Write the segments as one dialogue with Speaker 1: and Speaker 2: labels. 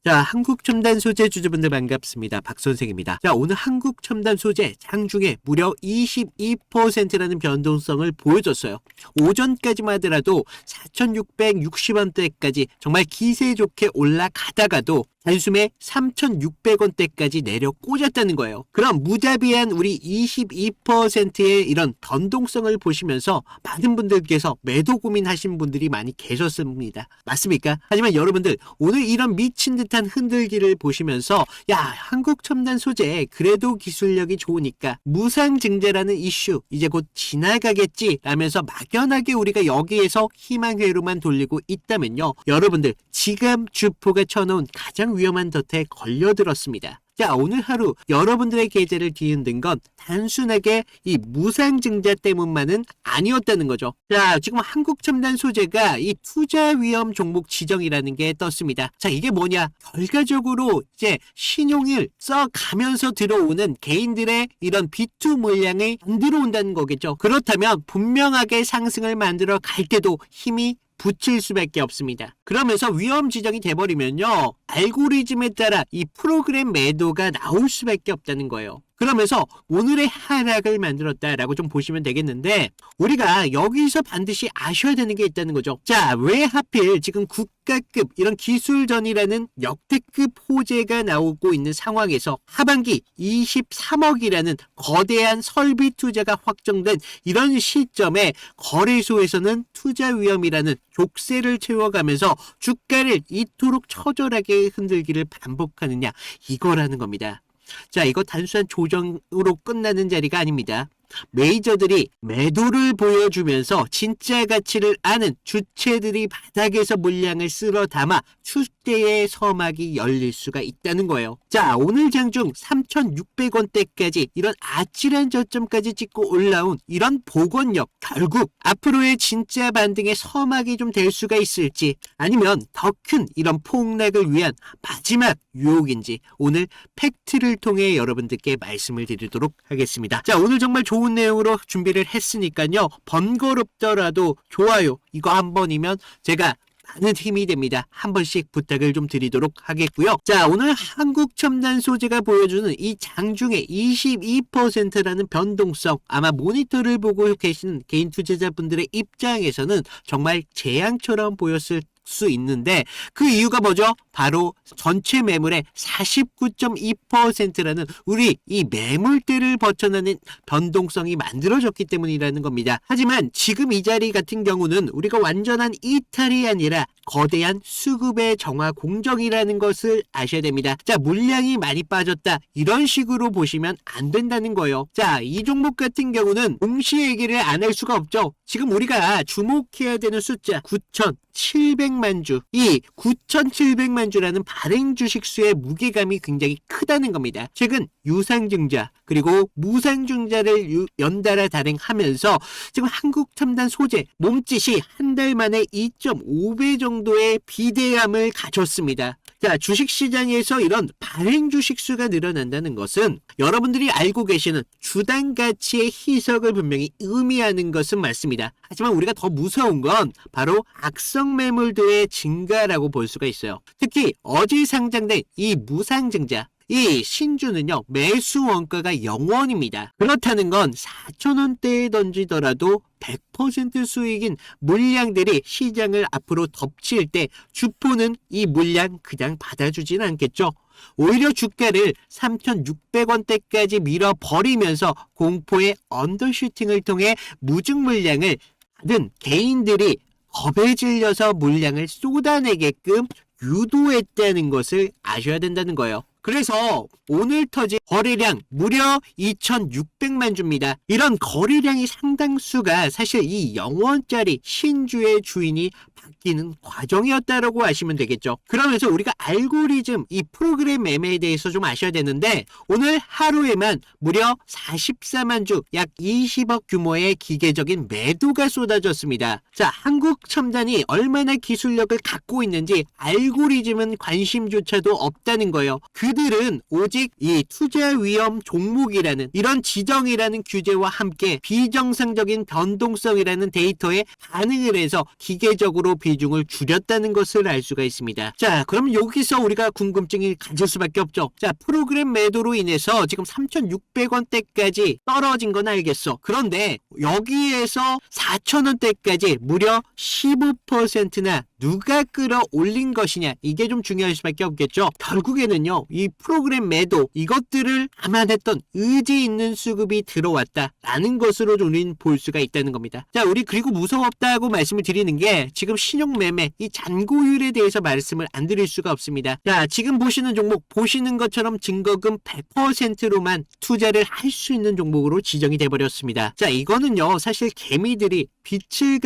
Speaker 1: 자, 한국첨단 소재 주주분들 반갑습니다. 박선생입니다. 자, 오늘 한국첨단 소재 장중에 무려 22%라는 변동성을 보여줬어요. 오전까지만 하더라도 4,660원대까지 정말 기세 좋게 올라가다가도 단숨에 3,600원대까지 내려 꽂았다는 거예요. 그럼 무자비한 우리 22%의 이런 변동성을 보시면서 많은 분들께서 매도 고민하신 분들이 많이 계셨습니다. 맞습니까? 하지만 여러분들 오늘 이런 미친 듯한 흔들기를 보시면서 야, 한국첨단 소재 그래도 기술력이 좋으니까 무상증자라는 이슈 이제 곧 지나가겠지 라면서 막연하게 우리가 여기에서 희망회로만 돌리고 있다면요, 여러분들 지금 주포가 쳐놓은 가장 위험한 덫에 걸려들었습니다. 자, 오늘 하루 여러분들의 계좌를 뒤흔든 건 단순하게 이 무상증자 때문만은 아니었다는 거죠. 자, 지금 한국첨단 소재가 이 투자 위험 종목 지정이라는 게 떴습니다. 자, 이게 뭐냐? 결과적으로 이제 신용을 써가면서 들어오는 개인들의 이런 B2 물량이 안 들어온다는 거겠죠. 그렇다면 분명하게 상승을 만들어 갈 때도 힘이 붙일 수밖에 없습니다. 그러면서 위험 지정이 돼버리면요, 알고리즘에 따라 이 프로그램 매도가 나올 수밖에 없다는 거예요. 그러면서 오늘의 하락을 만들었다라고 좀 보시면 되겠는데, 우리가 여기서 반드시 아셔야 되는 게 있다는 거죠. 자, 왜 하필 지금 국가급 이런 기술전이라는 역대급 호재가 나오고 있는 상황에서 하반기 23억이라는 거대한 설비 투자가 확정된 이런 시점에 거래소에서는 투자 위험이라는 족쇄를 채워가면서 주가를 이토록 처절하게 흔들기를 반복하느냐, 이거라는 겁니다. 자, 이거 단순한 조정으로 끝나는 자리가 아닙니다. 메이저들이 매도를 보여주면서 진짜 가치를 아는 주체들이 바닥에서 물량을 쓸어 담아 추대의 서막이 열릴 수가 있다는 거예요. 자, 오늘 장중 3,600원대까지 이런 아찔한 저점까지 찍고 올라온 이런 복원력, 결국 앞으로의 진짜 반등의 서막이 좀 될 수가 있을지, 아니면 더 큰 이런 폭락을 위한 마지막 유혹인지 오늘 팩트를 통해 여러분들께 말씀을 드리도록 하겠습니다. 자, 오늘 정말 좋은 내용으로 준비를 했으니까요, 번거롭더라도 좋아요 이거 한 번이면 제가 많은 힘이 됩니다. 한 번씩 부탁을 좀 드리도록 하겠고요. 자, 오늘 한국첨단 소재가 보여주는 이 장중에 22%라는 변동성, 아마 모니터를 보고 계시는 개인 투자자분들의 입장에서는 정말 재앙처럼 보였을 수 있는데, 그 이유가 뭐죠? 바로 전체 매물의 49.2%라는 우리 이 매물대를 벗어나는 변동성이 만들어졌기 때문이라는 겁니다. 하지만 지금 이 자리 같은 경우는 우리가 완전한 이탈이 아니라 거대한 수급의 정화 공정이라는 것을 아셔야 됩니다. 자, 물량이 많이 빠졌다 이런 식으로 보시면 안 된다는 거예요. 자, 이 종목 같은 경우는 동시에 얘기를 안 할 수가 없죠. 지금 우리가 주목해야 되는 숫자 9,700만 주, 이 9,700만 주라는 발행 주식수의 무게감이 굉장히 크다는 겁니다. 최근 유상증자 그리고 무상증자를 연달아 발행하면서 지금 한국첨단 소재 몸짓이 한 달 만에 2.5배 정도의 비대감을 가졌습니다. 자, 주식시장에서 이런 발행 주식수가 늘어난다는 것은 여러분들이 알고 계시는 주당 가치의 희석을 분명히 의미하는 것은 맞습니다. 하지만 우리가 더 무서운 건 바로 악성 매물들의 증가라고 볼 수가 있어요. 특히 어제 상장된 이 무상증자, 이 신주는요, 매수 원가가 0원입니다. 그렇다는 건 4,000원대에 던지더라도 100% 수익인 물량들이 시장을 앞으로 덮칠 때 주포는 이 물량 그냥 받아주진 않겠죠. 오히려 주가를 3,600원대까지 밀어버리면서 공포의 언더슈팅을 통해 무증 물량을 받은 개인들이 겁에 질려서 물량을 쏟아내게끔 유도했다는 것을 아셔야 된다는 거예요. 그래서 오늘 터진 거래량 무려 2,600만 주입니다. 이런 거래량이 상당수가 사실 이 0원짜리 신주의 주인이 바뀌는 과정이었다라고 아시면 되겠죠. 그러면서 우리가 알고리즘, 이 프로그램 매매에 대해서 좀 아셔야 되는데, 오늘 하루에만 무려 44만 주, 약 20억 규모의 기계적인 매도가 쏟아졌습니다. 자, 한국첨단이 얼마나 기술력을 갖고 있는지 알고리즘은 관심조차도 없다는 거예요. 그들은 오직 이 투자 투자 위험 종목이라는 이런 지정이라는 규제와 함께 비정상적인 변동성이라는 데이터에 반응을 해서 기계적으로 비중을 줄였다는 것을 알 수가 있습니다. 자, 그럼 여기서 우리가 궁금증이 가질 수밖에 없죠. 자, 프로그램 매도로 인해서 지금 3,600원대까지 떨어진 건 알겠어. 그런데 여기에서 4,000원대까지 무려 15%나 누가 끌어올린 것이냐, 이게 좀 중요할 수밖에 없겠죠. 결국에는요, 이 프로그램 매도 이것들을 감안했던 의지 있는 수급이 들어왔다라는 것으로 우리는 볼 수가 있다는 겁니다. 자, 우리 그리고 무서웠다고 말씀을 드리는 게 지금 신용매매 이 잔고율에 대해서 말씀을 안 드릴 수가 없습니다. 자, 지금 보시는 종목 보시는 것처럼 증거금 100%로만 투자를 할 수 있는 종목으로 지정이 돼버렸습니다. 자, 이거는요 사실 개미들이 빚을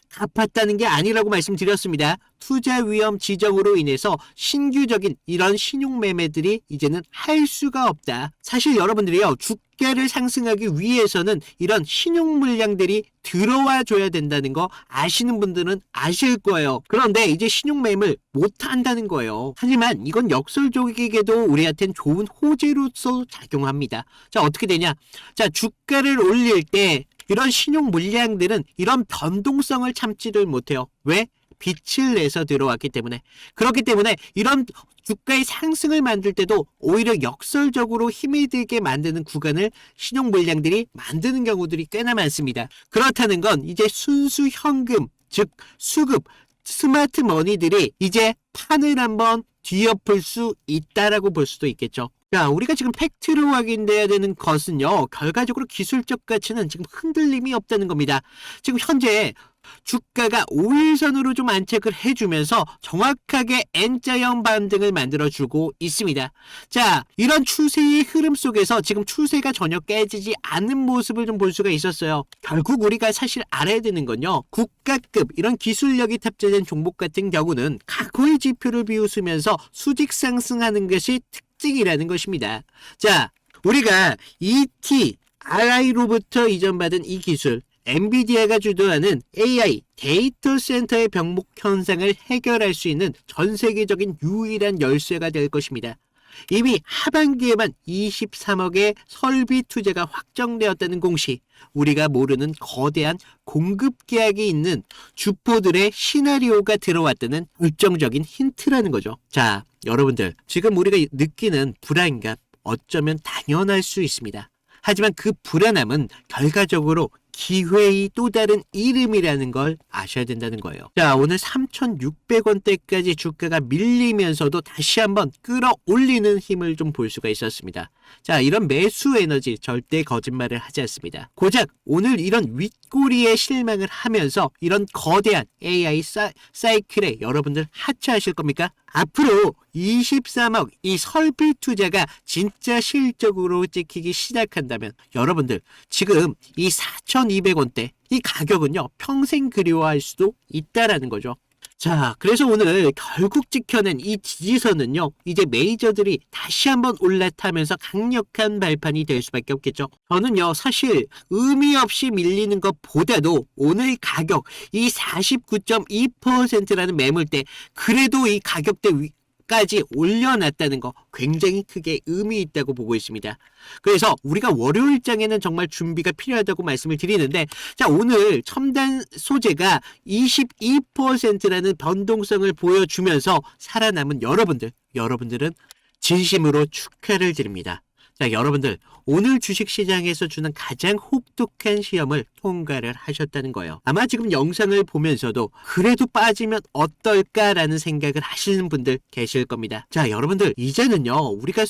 Speaker 1: 갚았다는 게 아니라고 말씀드렸습니다. 투자 위험 지정으로 인해서 신규적인 이런 신용매매들이 이제는 할 수가 없다. 사실 여러분들이요, 주가를 상승하기 위해서는 이런 신용 물량들이 들어와 줘야 된다는 거 아시는 분들은 아실 거예요. 그런데 이제 신용매매를 못 한다는 거예요. 하지만 이건 역설적이게도 우리한테는 좋은 호재로서 작용합니다. 자, 어떻게 되냐? 자, 주가를 올릴 때 이런 신용 물량들은 이런 변동성을 참지를 못해요. 왜? 빛을 내서 들어왔기 때문에. 그렇기 때문에 이런 주가의 상승을 만들 때도 오히려 역설적으로 힘이 들게 만드는 구간을 신용 물량들이 만드는 경우들이 꽤나 많습니다. 그렇다는 건 이제 순수 현금, 즉 수급, 스마트 머니들이 이제 판을 한번 뒤엎을 수 있다라고 볼 수도 있겠죠. 자, 우리가 지금 팩트로 확인돼야 되는 것은요, 결과적으로 기술적 가치는 지금 흔들림이 없다는 겁니다. 지금 현재 주가가 5일선으로 좀 안착을 해주면서 정확하게 N자형 반등을 만들어주고 있습니다. 자, 이런 추세의 흐름 속에서 지금 추세가 전혀 깨지지 않는 모습을 좀 볼 수가 있었어요. 결국 우리가 사실 알아야 되는 건요, 국가급 이런 기술력이 탑재된 종목 같은 경우는 과거의 지표를 비웃으면서 수직 상승하는 것이 특징이라는 것입니다. 자, 우리가 ET, RI로부터 이전받은 이 기술, 엔비디아가 주도하는 AI 데이터 센터의 병목 현상을 해결할 수 있는 전 세계적인 유일한 열쇠가 될 것입니다. 이미 하반기에만 23억의 설비 투자가 확정되었다는 공시, 우리가 모르는 거대한 공급 계약이 있는 주포들의 시나리오가 들어왔다는 결정적인 힌트라는 거죠. 자, 여러분들, 지금 우리가 느끼는 불안감 어쩌면 당연할 수 있습니다. 하지만 그 불안함은 결과적으로 기회의 또 다른 이름이라는 걸 아셔야 된다는 거예요. 자, 오늘 3,600원대까지 주가가 밀리면서도 다시 한번 끌어올리는 힘을 좀 볼 수가 있었습니다. 자, 이런 매수 에너지 절대 거짓말을 하지 않습니다. 고작 오늘 이런 윗꼬리에 실망을 하면서 이런 거대한 AI 사이클에 여러분들 하차하실 겁니까? 앞으로 23억 이 설비 투자가 진짜 실적으로 찍히기 시작한다면 여러분들 지금 이 4,200원대 이 가격은요 평생 그리워할 수도 있다라는 거죠. 자, 그래서 오늘 결국 찍혀낸 이 지지선은요, 이제 메이저들이 다시 한번 올라타면서 강력한 발판이 될 수밖에 없겠죠. 저는요, 사실 의미 없이 밀리는 것보다도 오늘 가격, 이 49.2%라는 매물대, 그래도 이 가격대 까지 올려놨다는 거 굉장히 크게 의미 있다고 보고 있습니다. 그래서 우리가 월요일장에는 정말 준비가 필요하다고 말씀을 드리는데, 자, 오늘 첨단 소재가 22%라는 변동성을 보여주면서 살아남은 여러분들은 진심으로 축하를 드립니다. 자, 여러분들 오늘 주식시장에서 주는 가장 혹독한 시험을 통과를 하셨다는 거예요. 아마 지금 영상을 보면서도 그래도 빠지면 어떨까라는 생각을 하시는 분들 계실 겁니다. 자, 여러분들 이제는요, 우리가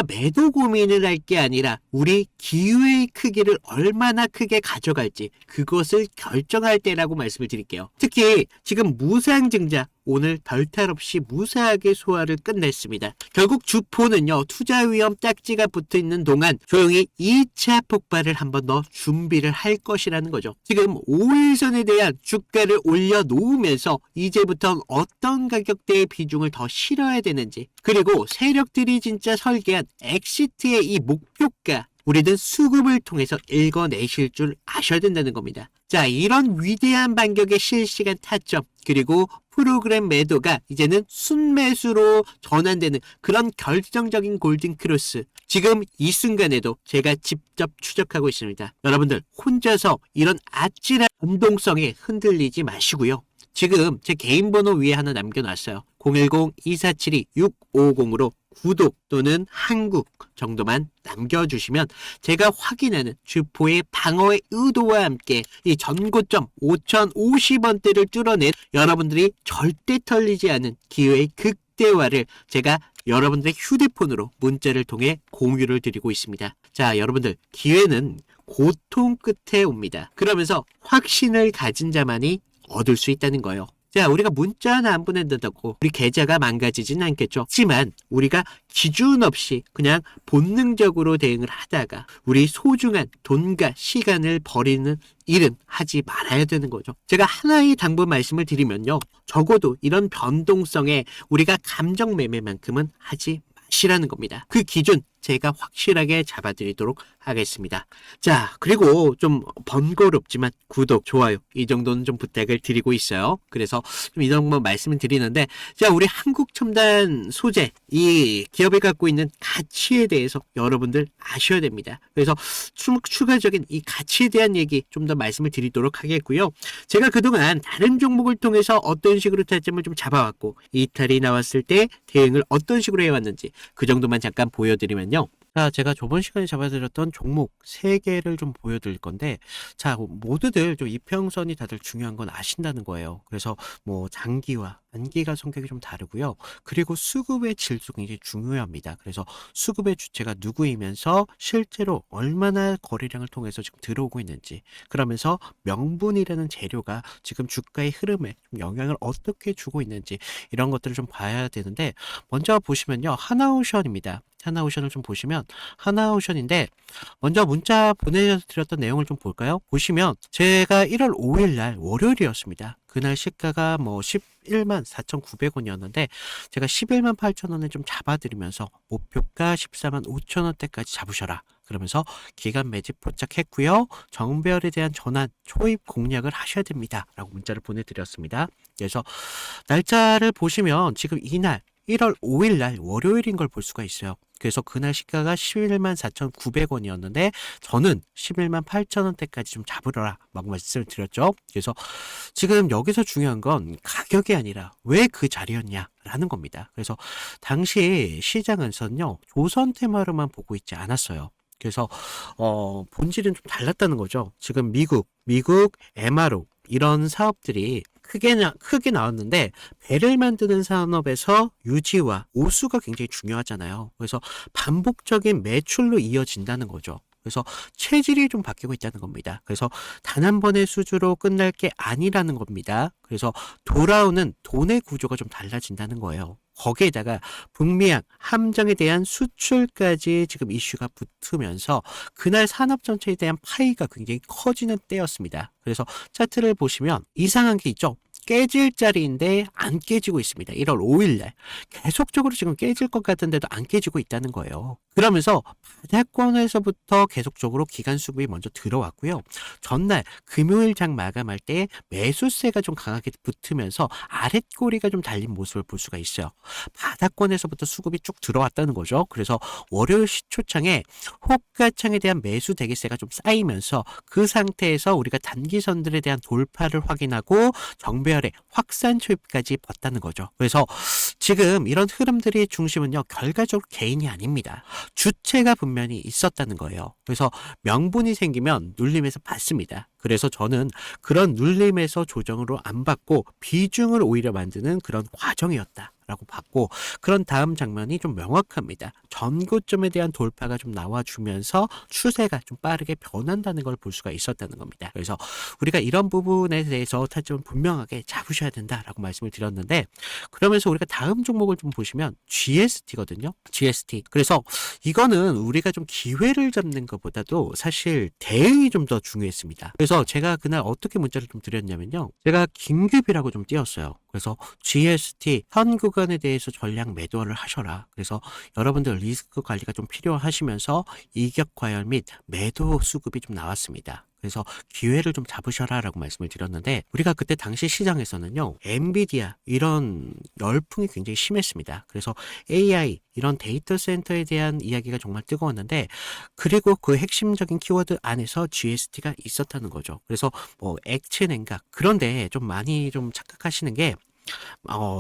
Speaker 1: 매도 고민을 할 게 아니라 우리 기회의 크기를 얼마나 크게 가져갈지 그것을 결정할 때라고 말씀을 드릴게요. 특히 지금 무상증자 오늘 별탈 없이 무사하게 소화를 끝냈습니다. 결국 주포는요, 투자 위험 딱지가 붙어있는 동안 조용히 2차 폭발을 한 번 더 준비를 할 것이라는 거죠. 지금 5일선에 대한 주가를 올려놓으면서 이제부터 어떤 가격대의 비중을 더 실어야 되는지, 그리고 세력들이 진짜 설계한 엑시트의 이 목표가 우리는 수급을 통해서 읽어내실 줄 아셔야 된다는 겁니다. 자, 이런 위대한 반격의 실시간 타점, 그리고 프로그램 매도가 이제는 순매수로 전환되는 그런 결정적인 골든 크로스. 지금 이 순간에도 제가 직접 추적하고 있습니다. 여러분들 혼자서 이런 아찔한 변동성에 흔들리지 마시고요. 지금 제 개인 번호 위에 하나 남겨놨어요. 010-2472-650으로 구독 또는 한국 정도만 남겨주시면 제가 확인하는 주포의 방어의 의도와 함께 이 전고점 5,050원대를 뚫어낸 여러분들이 절대 털리지 않은 기회의 극대화를 제가 여러분들의 휴대폰으로 문자를 통해 공유를 드리고 있습니다. 자, 여러분들 기회는 고통 끝에 옵니다. 그러면서 확신을 가진 자만이 얻을 수 있다는 거예요. 자, 우리가 문자 하나 안 보낸다고 우리 계좌가 망가지진 않겠죠. 하지만 우리가 기준 없이 그냥 본능적으로 대응을 하다가 우리 소중한 돈과 시간을 버리는 일은 하지 말아야 되는 거죠. 제가 하나의 당부 말씀을 드리면요. 적어도 이런 변동성에 우리가 감정 매매만큼은 하지 마시라는 겁니다. 그 기준 제가 확실하게 잡아드리도록 하겠습니다. 자, 그리고 좀 번거롭지만 구독, 좋아요 이 정도는 좀 부탁을 드리고 있어요. 그래서 좀 이 정도 말씀을 드리는데, 자, 우리 한국 첨단 소재 이 기업이 갖고 있는 가치에 대해서 여러분들 아셔야 됩니다. 그래서 추가적인 이 가치에 대한 얘기 좀 더 말씀을 드리도록 하겠고요. 제가 그동안 다른 종목을 통해서 어떤 식으로 타점을 좀 잡아왔고 이탈이 나왔을 때 대응을 어떤 식으로 해왔는지 그 정도만 잠깐 보여드리면요. 자, 제가 저번 시간에 잡아드렸던 종목 3개를 좀 보여드릴 건데, 자, 모두들 좀 이평선이 다들 중요한 건 아신다는 거예요. 그래서 뭐 장기와 단기가 성격이 좀 다르고요. 그리고 수급의 질도 굉장히 중요합니다. 그래서 수급의 주체가 누구이면서 실제로 얼마나 거래량을 통해서 지금 들어오고 있는지, 그러면서 명분이라는 재료가 지금 주가의 흐름에 좀 영향을 어떻게 주고 있는지 이런 것들을 좀 봐야 되는데, 먼저 보시면요. 하나오션입니다. 하나오션을 좀 보시면 하나오션인데, 먼저 문자 보내드렸던 내용을 좀 볼까요? 보시면 제가 1월 5일 날 월요일이었습니다. 그날 시가가 뭐 11만 4,900원이었는데 제가 11만 8천원을 좀 잡아드리면서 목표가 14만 5천원대까지 잡으셔라. 그러면서 기간 매집 포착했고요. 정배열에 대한 전환, 초입 공략을 하셔야 됩니다. 라고 문자를 보내드렸습니다. 그래서 날짜를 보시면 지금 이날 1월 5일 날 월요일인 걸 볼 수가 있어요. 그래서 그날 시가가 11만 4,900원이었는데 저는 11만 8천원대까지 좀 잡으라 막 말씀을 드렸죠. 그래서 지금 여기서 중요한 건 가격이 아니라 왜 그 자리였냐라는 겁니다. 그래서 당시 시장에서는요. 조선 테마로만 보고 있지 않았어요. 그래서 본질은 좀 달랐다는 거죠. 지금 미국 MRO 이런 사업들이 크게 나왔는데 배를 만드는 산업에서 유지와 오수가 굉장히 중요하잖아요. 그래서 반복적인 매출로 이어진다는 거죠. 그래서 체질이 좀 바뀌고 있다는 겁니다. 그래서 단 한 번의 수주로 끝날 게 아니라는 겁니다. 그래서 돌아오는 돈의 구조가 좀 달라진다는 거예요. 거기에다가 북미양 함정에 대한 수출까지 지금 이슈가 붙으면서 그날 산업 전체에 대한 파이가 굉장히 커지는 때였습니다. 그래서 차트를 보시면 이상한 게 있죠. 깨질 자리인데 안 깨지고 있습니다. 1월 5일 날 계속적으로 지금 깨질 것 같은데도 안 깨지고 있다는 거예요. 그러면서 바닥권에서부터 계속적으로 기간 수급이 먼저 들어왔고요. 전날 금요일 장 마감할 때 매수세가 좀 강하게 붙으면서 아랫꼬리가 좀 달린 모습을 볼 수가 있어요. 바닥권에서부터 수급이 쭉 들어왔다는 거죠. 그래서 월요일 시초창에 호가창에 대한 매수 대기세가 좀 쌓이면서 그 상태에서 우리가 단기선들에 대한 돌파를 확인하고 정배열의 확산 초입까지 봤다는 거죠. 그래서 지금 이런 흐름들이 중심은요. 결과적으로 개인이 아닙니다. 주체가 분명히 있었다는 거예요. 그래서 명분이 생기면 눌림에서 받습니다. 그래서 저는 그런 눌림에서 조정으로 안 받고 비중을 오히려 만드는 그런 과정이었다. 라고 봤고, 그런 다음 장면이 좀 명확합니다. 전고점에 대한 돌파가 좀 나와주면서 추세가 좀 빠르게 변한다는 걸 볼 수가 있었다는 겁니다. 그래서 우리가 이런 부분에 대해서 타점을 분명하게 잡으셔야 된다라고 말씀을 드렸는데, 그러면서 우리가 다음 종목을 좀 보시면 GST거든요. GST. 그래서 이거는 우리가 좀 기회를 잡는 것보다도 사실 대응이 좀 더 중요했습니다. 그래서 제가 그날 어떻게 문자를 좀 드렸냐면요. 제가 긴급이라고 좀 띄웠어요. 그래서 GST 현 구간에 대해서 전량 매도를 하셔라. 그래서 여러분들 리스크 관리가 좀 필요하시면서 이격 과열 및 매도 수급이 좀 나왔습니다. 그래서 기회를 좀 잡으셔라라고 말씀을 드렸는데 우리가 그때 당시 시장에서는요. 엔비디아 이런 열풍이 굉장히 심했습니다. 그래서 AI 이런 데이터 센터에 대한 이야기가 정말 뜨거웠는데 그리고 그 핵심적인 키워드 안에서 GST가 있었다는 거죠. 그래서 뭐 액체 냉각 그런데 좀 많이 좀 착각하시는 게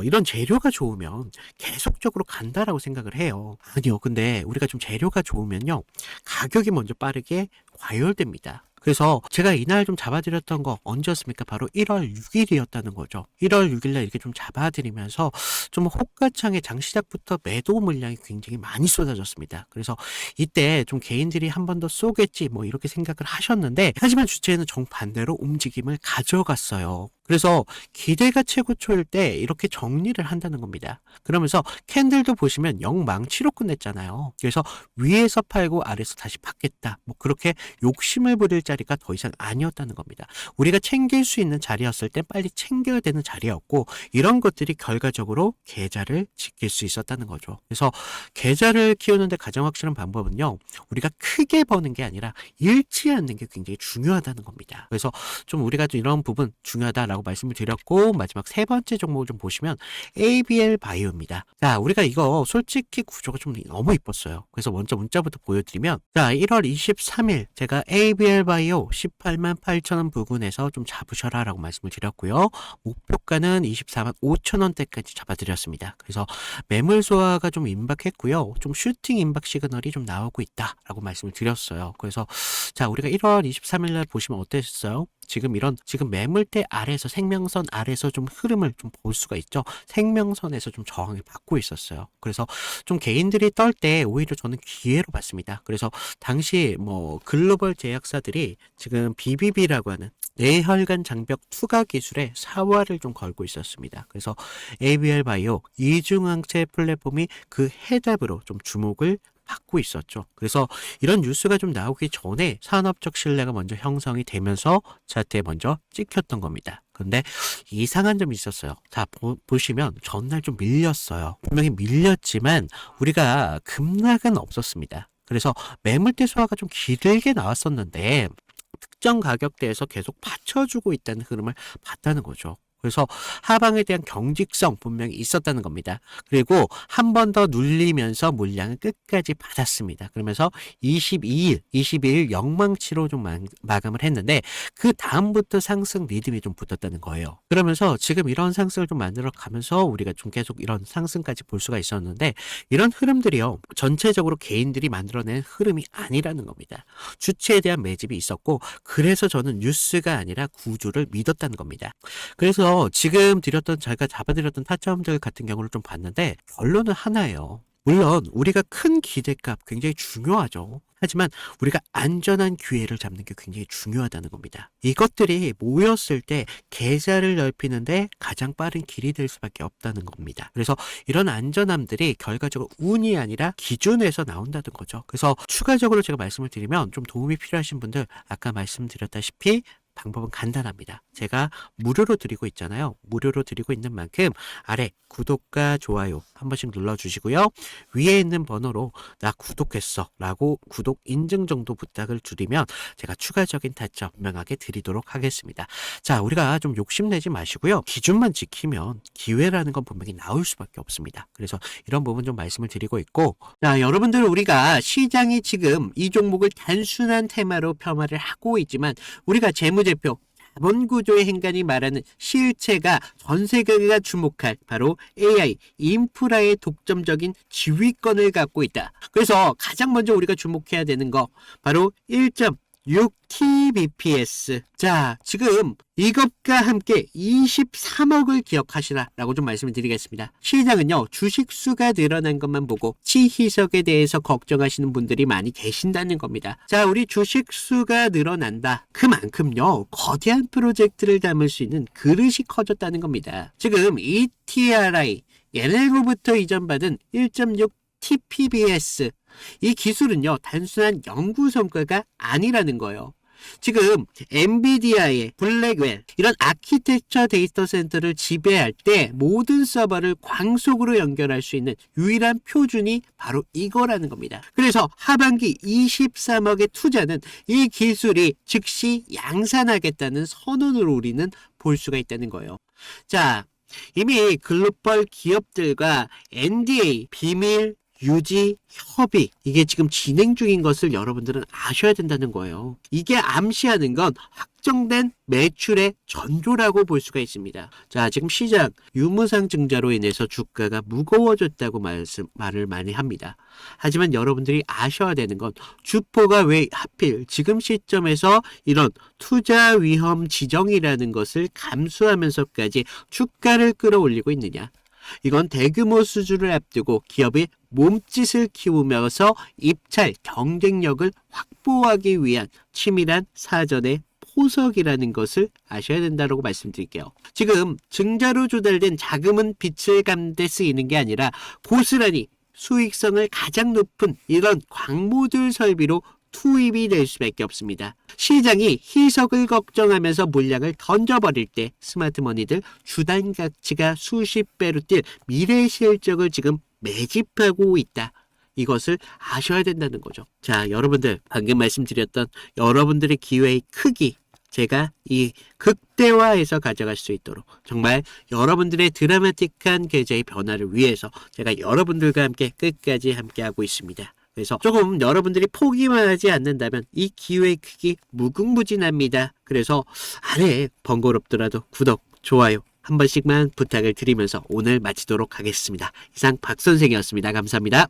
Speaker 1: 이런 재료가 좋으면 계속적으로 간다라고 생각을 해요. 아니요. 근데 우리가 좀 재료가 좋으면요. 가격이 먼저 빠르게 과열됩니다. 그래서 제가 이날 좀 잡아드렸던 거 언제였습니까? 바로 1월 6일이었다는 거죠. 1월 6일날 이렇게 좀 잡아드리면서 좀 호가창에 장시작부터 매도 물량이 굉장히 많이 쏟아졌습니다. 그래서 이때 좀 개인들이 한 번 더 쏘겠지 뭐 이렇게 생각을 하셨는데 하지만 주체는 정반대로 움직임을 가져갔어요. 그래서 기대가 최고초일 때 이렇게 정리를 한다는 겁니다. 그러면서 캔들도 보시면 영망치로 끝냈잖아요. 그래서 위에서 팔고 아래에서 다시 받겠다. 뭐 그렇게 욕심을 부릴 자리가 더 이상 아니었다는 겁니다. 우리가 챙길 수 있는 자리였을 때 빨리 챙겨야 되는 자리였고 이런 것들이 결과적으로 계좌를 지킬 수 있었다는 거죠. 그래서 계좌를 키우는데 가장 확실한 방법은요. 우리가 크게 버는 게 아니라 잃지 않는 게 굉장히 중요하다는 겁니다. 그래서 좀 우리가 좀 이런 부분 중요하다라고 말씀을 드렸고 마지막 세 번째 종목을 좀 보시면 ABL 바이오입니다. 자, 우리가 이거 솔직히 구조가 좀 너무 이뻤어요. 그래서 먼저 문자부터 보여드리면 자, 1월 23일 제가 ABL 바이오 18만 8천 원 부근에서 좀 잡으셔라 라고 말씀을 드렸고요. 목표가는 24만 5천 원대까지 잡아드렸습니다. 그래서 매물 소화가 좀 임박했고요. 좀 슈팅 임박 시그널이 좀 나오고 있다라고 말씀을 드렸어요. 그래서 자, 우리가 1월 23일 날 보시면 어땠어요? 지금 매물대 아래에서 생명선 아래에서 좀 흐름을 좀 볼 수가 있죠. 생명선에서 좀 저항을 받고 있었어요. 그래서 좀 개인들이 떨 때 오히려 저는 기회로 봤습니다. 그래서 당시 뭐 글로벌 제약사들이 지금 BBB라고 하는 뇌혈관 장벽 투과 기술에 사활을 좀 걸고 있었습니다. 그래서 ABL 바이오 이중항체 플랫폼이 그 해답으로 좀 주목을 받고 있었죠. 그래서 이런 뉴스가 좀 나오기 전에 산업적 신뢰가 먼저 형성이 되면서 차트에 먼저 찍혔던 겁니다. 근데 이상한 점이 있었어요. 자, 보시면 전날 좀 밀렸어요. 분명히 밀렸지만 우리가 급락은 없었습니다. 그래서 매물대 소화가 좀 길게 나왔었는데 특정 가격대에서 계속 받쳐주고 있다는 흐름을 봤다는 거죠. 그래서 하방에 대한 경직성 분명히 있었다는 겁니다. 그리고 한 번 더 눌리면서 물량을 끝까지 받았습니다. 그러면서 22일 영망치로 좀 마감을 했는데 그 다음부터 상승 리듬이 좀 붙었다는 거예요. 그러면서 지금 이런 상승을 좀 만들어 가면서 우리가 좀 계속 이런 상승까지 볼 수가 있었는데 이런 흐름들이요. 전체적으로 개인들이 만들어낸 흐름이 아니라는 겁니다. 주체에 대한 매집이 있었고 그래서 저는 뉴스가 아니라 구조를 믿었다는 겁니다. 그래서 지금 제가 잡아드렸던 타점들 같은 경우를 좀 봤는데 결론은 하나예요. 물론 우리가 큰 기대값 굉장히 중요하죠. 하지만 우리가 안전한 기회를 잡는 게 굉장히 중요하다는 겁니다. 이것들이 모였을 때 계좌를 넓히는데 가장 빠른 길이 될 수밖에 없다는 겁니다. 그래서 이런 안전함들이 결과적으로 운이 아니라 기준에서 나온다는 거죠. 그래서 추가적으로 제가 말씀을 드리면 좀 도움이 필요하신 분들 아까 말씀드렸다시피 방법은 간단합니다. 제가 무료로 드리고 있잖아요. 무료로 드리고 있는 만큼 아래 구독과 좋아요 한 번씩 눌러주시고요. 위에 있는 번호로 나 구독했어 라고 구독 인증 정도 부탁을 드리면 제가 추가적인 타점 분명하게 드리도록 하겠습니다. 자, 우리가 좀 욕심내지 마시고요. 기준만 지키면 기회라는 건 분명히 나올 수밖에 없습니다. 그래서 이런 부분 좀 말씀을 드리고 있고 자, 여러분들 우리가 시장이 지금 이 종목을 단순한 테마로 폄하를 하고 있지만 우리가 재무제표 자본구조의 행간이 말하는 실체가 전 세계가 주목할 바로 AI, 인프라의 독점적인 지휘권을 갖고 있다. 그래서 가장 먼저 우리가 주목해야 되는 거 바로 1.6TBPS. 자, 지금 이것과 함께 23억을 기억하시라라고 좀 말씀을 드리겠습니다. 시장은요, 주식수가 늘어난 것만 보고 치희석에 대해서 걱정하시는 분들이 많이 계신다는 겁니다. 자, 우리 주식수가 늘어난다. 그만큼요, 거대한 프로젝트를 담을 수 있는 그릇이 커졌다는 겁니다. 지금 ETRI, 얘네로부터 이전받은 1.6 TPBS 이 기술은요 단순한 연구 성과가 아니라는 거예요. 지금 엔비디아의 블랙웰 이런 아키텍처 데이터 센터를 지배할 때 모든 서버를 광속으로 연결할 수 있는 유일한 표준이 바로 이거라는 겁니다. 그래서 하반기 23억의 투자는 이 기술이 즉시 양산하겠다는 선언으로 우리는 볼 수가 있다는 거예요. 자, 이미 글로벌 기업들과 NDA, 비밀 유지 협의 이게 지금 진행 중인 것을 여러분들은 아셔야 된다는 거예요. 이게 암시하는 건 확정된 매출의 전조라고 볼 수가 있습니다. 자, 지금 시장 유무상 증자로 인해서 주가가 무거워졌다고 말을 많이 합니다. 하지만 여러분들이 아셔야 되는 건 주포가 왜 하필 지금 시점에서 이런 투자 위험 지정이라는 것을 감수하면서까지 주가를 끌어올리고 있느냐. 이건 대규모 수주를 앞두고 기업이 몸짓을 키우면서 입찰 경쟁력을 확보하기 위한 치밀한 사전의 포석이라는 것을 아셔야 된다고 말씀드릴게요. 지금 증자로 조달된 자금은 빚을 갚는데 쓰이는 게 아니라 고스란히 수익성을 가장 높은 이런 광모들 설비로 투입이 될 수밖에 없습니다. 시장이 희석을 걱정하면서 물량을 던져버릴 때 스마트머니들 주당 가치가 수십 배로 뛸 미래 실적을 지금 매집하고 있다. 이것을 아셔야 된다는 거죠. 자, 여러분들 방금 말씀드렸던 여러분들의 기회의 크기 제가 이 극대화해서 가져갈 수 있도록 정말 여러분들의 드라마틱한 계좌의 변화를 위해서 제가 여러분들과 함께 끝까지 함께하고 있습니다. 그래서 조금 여러분들이 포기만 하지 않는다면 이 기회의 크기 무궁무진합니다. 그래서 아래 번거롭더라도 구독, 좋아요 한 번씩만 부탁을 드리면서 오늘 마치도록 하겠습니다. 이상 박 선생이었습니다. 감사합니다.